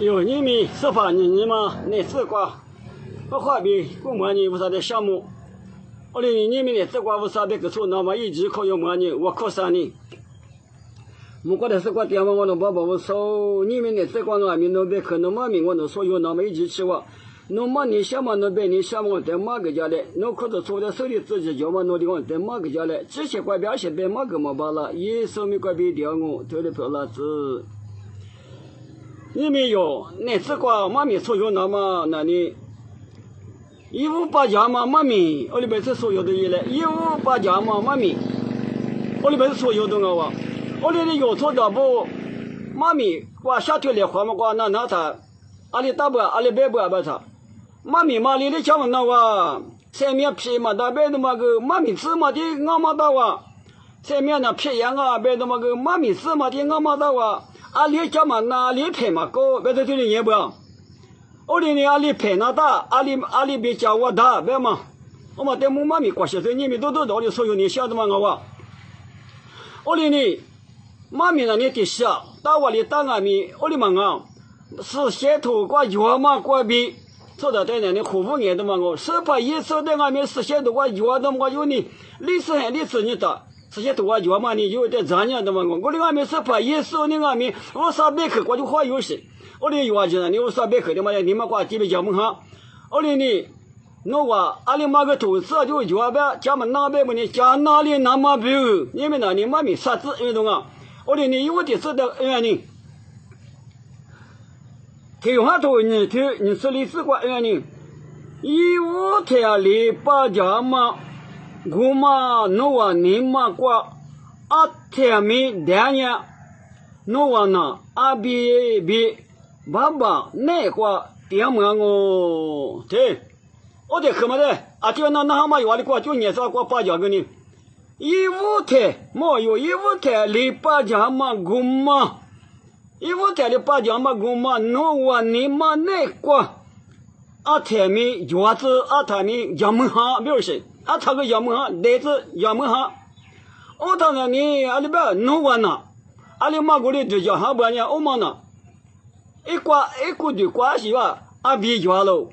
有你们司法你嘛，那自挂，不花呗，不模拟无啥的项目。我的你们的自挂无啥别个错，那么一直考有模拟，我考3年。我过的是过电话我能宝宝我收你们的自挂我们那边可能嘛名我能所有那么一直吃我。那么你想嘛那边你想嘛在马个家嘞，那可是做的手里自己叫嘛那地方在马个家嘞，这些怪表现被马个嘛罢了，一手没怪别掉我，头里漂了子。你们有那自挂妈咪所有那么那里158家嘛妈咪，我里边是所有的一嘞158家嘛妈咪，我里边是所有的我。我里的有错的不，妈咪挂下头来花嘛挂那他，阿里大不阿里白不阿不他，妈咪嘛里的家嘛那哇，上面皮嘛大白的嘛个妈咪吃嘛的俺嘛大哇，上面那皮样啊白的嘛个妈咪吃嘛的俺嘛大哇，阿里家嘛那里皮嘛高，白的这里也不，我里呢阿里皮那大，阿里比家我大白嘛，我嘛在妈咪挂些子，你们都道理所有你晓得嘛我哇，我里呢。妈咪那里的小，打我的打俺们，我的嘛啊，是先头挂药嘛挂比，做到在那里护肤业的嘛我，是把一手的俺们是先头挂药的嘛有你，历史还历史你的，是先头挂药嘛你有点杂念的嘛我的俺们是把一手的俺们，我上百克挂就花有些，我的药就那里我上百克的嘛你们挂几百家门哈，我的呢。那我阿里妈个投资就药呗，家们哪边不呢？家哪里那么不？你们那里妈咪啥子运动啊？我的你有的是的原因，台湾头你是历史过原因，15天里8家嘛，我嘛那我你嘛过8天没2年，那我呢阿比爸爸那过点么我对，我的可么的啊就那蛤蟆有的过就年少过8家个呢。15天没有15天里8家嘛我嘛，15天里8家嘛我嘛，那我你嘛那个8天没药子8天没药门哈，比如说8天个药门哈，袋子药门哈，我当然你阿里边弄完了，阿里嘛过来就叫哈不呢，我嘛呢，一个的关系吧，阿比药喽，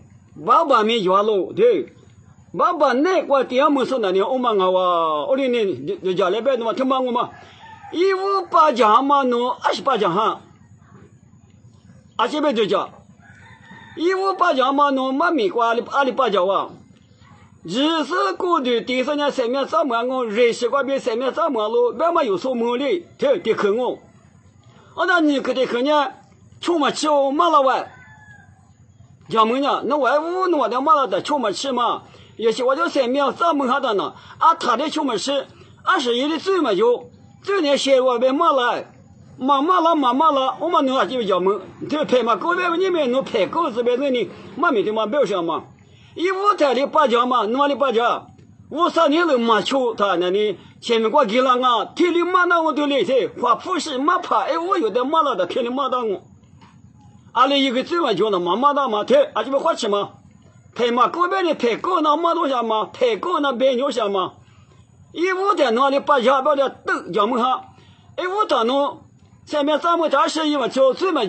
爸爸没药喽，对。爸爸那个点么说那里我们我我的呢就家里边的嘛听帮我嘛158家嘛喏28家哈，这边就叫158家嘛喏妈咪挂阿里8家哇，20个的第3年3面3万我20个比3面3万喽，别嘛有说么的，这得看我，那你可得看呢，出嘛吃哦马老外，家们呢那外屋那我的马老的出嘛吃嘛。也是我就3面3门下的呢，他的出门是21的最嘛就，这年写我被骂了，骂了，我们弄就叫门，这拍嘛狗边你们弄拍狗这边你妈咪的嘛表现嘛，15天的8家嘛，哪里8家，53年了嘛求他那里前面过给了啊，天里骂到我都来噻，花不是骂怕，我有的骂了的天里骂到我，阿里一个最嘛就那骂到嘛，这这边花吃嘛。拍嘛，狗边的拍狗那马多下嘛，拍狗那白牛下嘛，15天那里8家把的都叫门哈，15天弄3面3门加11嘛就最嘛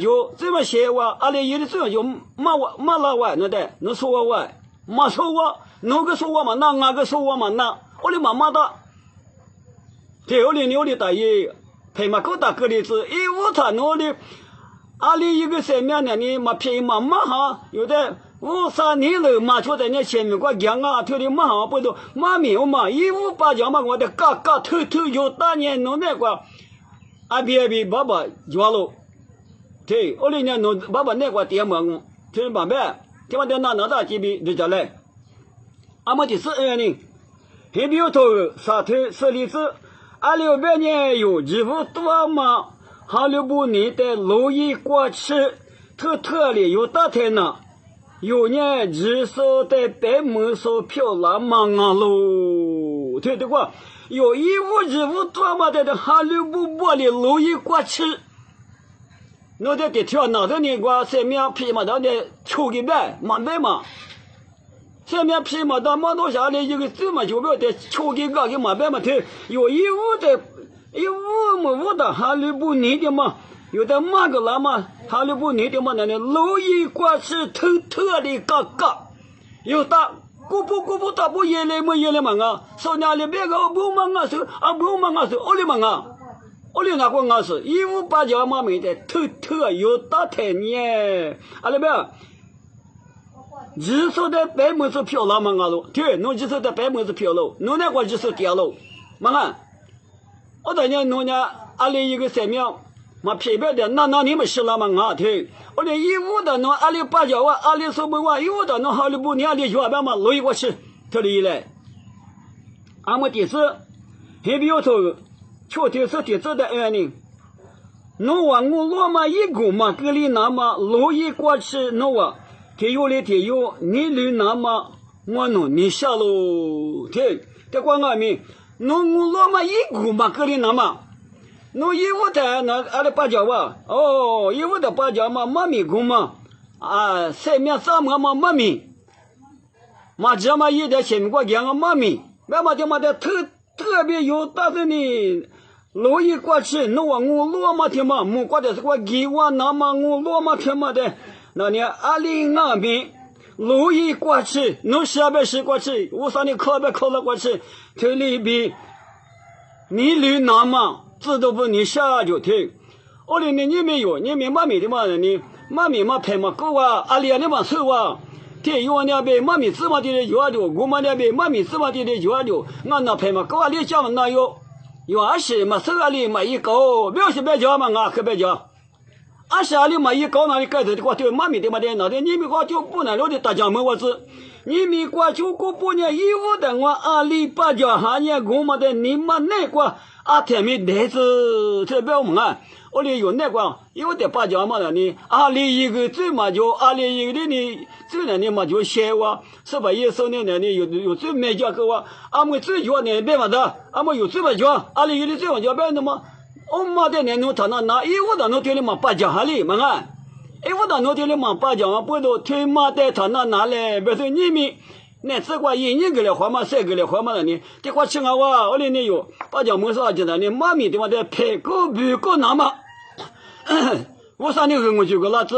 写我，阿里一的最嘛就骂老外那的，能说我外，骂说我，哪个说我嘛哪个说我嘛哪，我的妈的，对我的牛的大爷，拍嘛狗大个的子，15天那里，阿里一个3面那里嘛拍嘛哈，有的。53年了嘛，就在那前面过讲啊，头里嘛好不多，嘛没有嘛，158家嘛，我的嘎偷有大年弄那个，阿比爸爸抓了，对，我里呢弄爸爸那个点嘛我，听爸爸，听完的那大几笔就下来，阿么第12年，还没有头沙头设立子，200年有几乎多嘛，还有不年的路易过去，特里有大天呢。有年至少在100手票那忙啊喽，对的话，有15多嘛的哈利不玻璃路易过去，那在跳哪个年过3面皮嘛的抽给呗，嘛呗嘛，3面皮嘛的嘛多下来一个字嘛就不要得抽给个给嘛呗嘛，对，有15的，15么的哈利不你的嘛。有的马个喇嘛，哈利布尼的嘛呢，路一挂是偷的嘎嘎，有的古不大不耶嘞嘛啊，说那里别个不嘛啊是啊不嘛啊是，我哩嘛啊。我哩那个啊是158嘛没得偷有大太呢，阿里边，20%的100%漂亮嘛啊喽，对，侬20%的100%漂亮，侬那个20%掉喽，嘛啊，我等下侬呢，阿里一个3秒，嘛偏偏的那你们是了嘛啊，对，我哩158的侬阿里8角啊，阿里说不完，158的侬哈利布尼阿里就200嘛，路一过去，这里来，俺们第四，还比较多。确定是第四的案例，侬话我罗马一个嘛，格里那嘛，路一过去，侬话天有，你里那嘛，我侬你下喽，对，这关俺们，侬我罗马一个嘛，格里那嘛，侬158的那阿里8角吧，哦，158的8角嘛，妈咪个嘛，啊，3面3个嘛，妈咪，嘛这嘛一的前面过2个妈咪，那么就嘛的特别有大的呢。路一过去，侬话我罗马天嘛，莫过的是个给我那么我罗马天嘛的，那你阿里那边路一过去，侬下边是过去，我说你靠边靠了过去，这里边你路那么知道不？你下就听，我里面你没有，你没妈咪的嘛你妈咪嘛拍嘛够啊，阿里那嘛瘦啊。天有那边妈咪芝麻的有啊就，我们那边妈咪芝麻的有啊就，俺那拍嘛够啊，你讲哪有？有20嘛，手里嘛一高，不要是别讲嘛，啊，可别讲。20里嘛一高，那里盖着的话，对妈咪的嘛的，那的你们话就不能了的大家们我子，你们话就过不年158的我阿里8角下年我们的你们那个阿天没袋子，这不要问啊。我里有那个158角嘛的呢，阿里一个最嘛就阿里一个的呢，最难的嘛就写哇，是吧？也说呢有最没价格哇，俺们最主呢别嘛的，俺们有最没价，阿里一个最没价别的嘛，我妈的呢侬他那158的侬对了嘛8角下里嘛啊，158的侬对了嘛8角嘛，不都推嘛的他那拿来，别说你们。那这个1年个来花嘛，3个来花嘛的呢？这块吃啊哇，我里呢有8角没啥子的呢，妈咪的嘛的配个不个那么，我啥你跟我就个那子。